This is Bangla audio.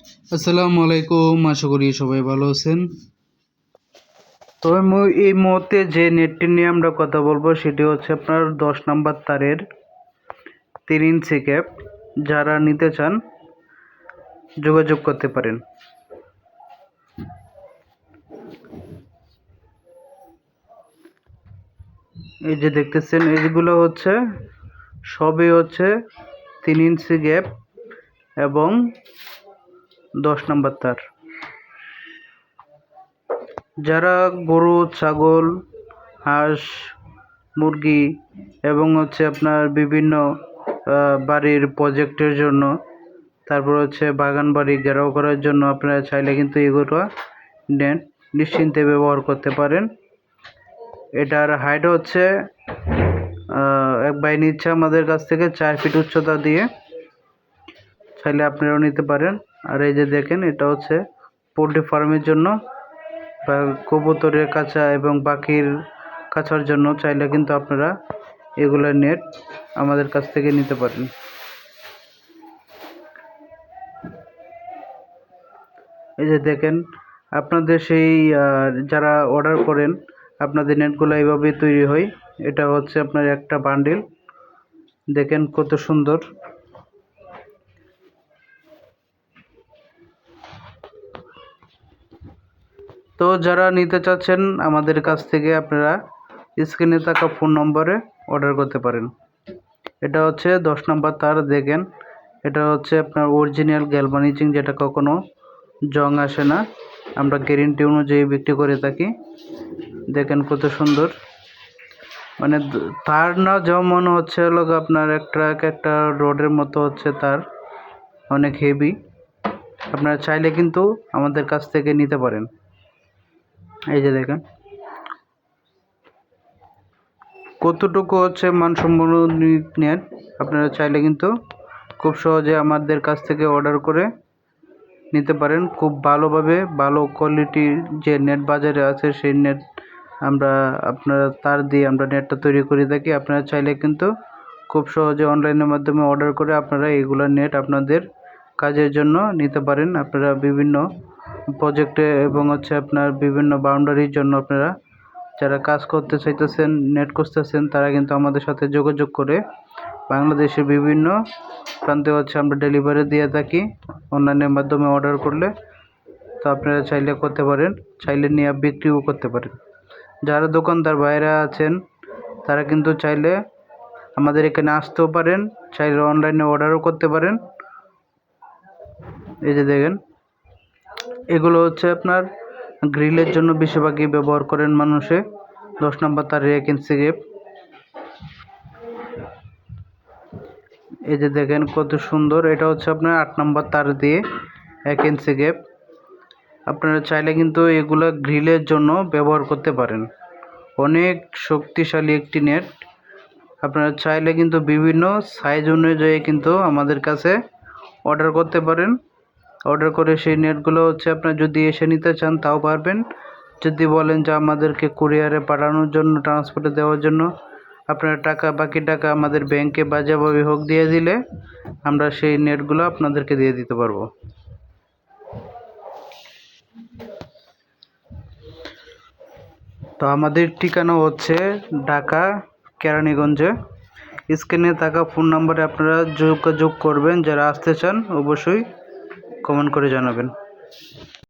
আসসালামু আলাইকুম, আশা করি সবাই ভালো আছেন। তবে এই মুহূর্তে যে নেটটি নিয়ে আমরা কথা বলবো সেটি হচ্ছে আপনার 10 নম্বর তারের 3 ইঞ্চি ক্যাপ। যারা নিতে চান যোগাযোগ করতে পারেন। এই যে দেখতেছেন এইগুলো হচ্ছে সবই হচ্ছে 3 ইঞ্চি গ্যাপ এবং 10 নম্বর তার। যারা গরু, ছাগল, হাঁস, মুরগি এবং হচ্ছে আপনার বিভিন্ন বাড়ির প্রজেক্টের জন্য, তারপর হচ্ছে বাগান বাড়ি ঘেরাও করার জন্য আপনারা চাইলে কিন্তু এগুলো নেট নিশ্চিন্তে ব্যবহার করতে পারেন। এটার হাইট হচ্ছে এক ভাই নিচ্ছে আমাদের কাছ থেকে 4 ফিট উচ্চতা দিয়ে, চাইলে আপনারাও নিতে পারেন। আর এই যে দেখেন, এটা হচ্ছে পোলট্রি ফার্মের জন্য বা কবুতরের কাছা এবং পাখির কাছার জন্য চাইলে কিন্তু আপনারা এগুলো নেট আমাদের কাছ থেকে নিতে পারেন। এই যে দেখেন, আপনাদের সেই যারা অর্ডার করেন আপনাদের নেটগুলো এইভাবেই তৈরি হয়। এটা হচ্ছে আপনার একটা বান্ডিল, দেখেন কত সুন্দর। তো যারা নিতে চাচ্ছেন আমাদের কাছ থেকে আপনারা স্ক্রিনে থাকা ফোন নম্বরে অর্ডার করতে পারেন। এটা হচ্ছে 10 নম্বর তার। দেখেন, এটা হচ্ছে আপনার অরিজিনাল গ্যালভানিজিং, যেটা কখনো জং আসে না। আমরা গ্যারেন্টি অনুযায়ী বিক্রি করে থাকি। দেখেন কত সুন্দর, মানে তার না যেমন মনে হচ্ছে হলো আপনার একটা রডের মতো হচ্ছে তার, অনেক হেভি। আপনারা চাইলে কিন্তু আমাদের কাছ থেকে নিতে পারেন। এই যে দেখেন কতটুকু হচ্ছে মানসম্পন্ন নেট। আপনারা চাইলে কিন্তু খুব সহজে আমাদের কাছ থেকে অর্ডার করে নিতে পারেন। খুব ভালোভাবে ভালো কোয়ালিটির যে নেট বাজারে আছে সেই নেট আপনারা তার দিয়ে আমরা নেটটা তৈরি করে থাকি। আপনারা চাইলে কিন্তু খুব সহজে অনলাইনের মাধ্যমে অর্ডার করে আপনারা এইগুলো নেট আপনাদের কাজের জন্য নিতে পারেন। আপনারা বিভিন্ন প্রজেক্টে এবং হচ্ছে আপনার বিভিন্ন বাউন্ডারির জন্য আপনারা যারা কাজ করতে চাইতেছেন, নেট খুঁজতেছেন, তারা কিন্তু আমাদের সাথে যোগাযোগ করে বাংলাদেশের বিভিন্ন প্রান্তে হচ্ছে আমরা ডেলিভারি দিয়ে থাকি অনলাইনের মাধ্যমে অর্ডার করলে। তো আপনারা চাইলে করতে পারেন, চাইলে নিয়ে বিক্রিও করতে পারেন। যারা দোকানদার বাইরে আছেন তারা কিন্তু চাইলে আমাদের এখানে আসতেও পারেন, চাইলে অনলাইনে অর্ডারও করতে পারেন। এই যে দেখেন, এগুলো হচ্ছে আপনার গ্রিলের জন্য বেশিরভাগই ব্যবহার করেন মানুষে। 10 নম্বর তারের 1 ইঞ্চি গ্যাপ। এই যে দেখেন কত সুন্দর, এটা হচ্ছে আপনার 8 নম্বর তার দিয়ে 1 ইঞ্চি গ্যাপ। আপনারা চাইলে কিন্তু এগুলো গ্রিলের জন্য ব্যবহার করতে পারেন। অনেক শক্তিশালী একটি নেট। আপনারা চাইলে কিন্তু বিভিন্ন সাইজ অনুযায়ী কিন্তু আমাদের কাছে অর্ডার করতে পারেন। অর্ডার করে সেই নেটগুলো হচ্ছে আপনার যদি এসে নিতে চান তাও পারবেন। যদি বলেন যে আমাদেরকে কুরিয়ারে পাঠানোর জন্য, ট্রান্সপোর্টে দেওয়ার জন্য, আপনারা বাকি টাকা আমাদের ব্যাংকে বা যেভাবে হোক দিয়ে দিলে আমরা সেই নেটগুলো আপনাদেরকে দিয়ে দিতে পারবো। তো আমাদের ঠিকানা হচ্ছে ঢাকা কেরানীগঞ্জে। স্ক্রিনে থাকা ফোন নম্বরে আপনারা যোগাযোগ করবেন। যারা আসতে চান অবশ্যই কমেন্ট করে জানাবেন।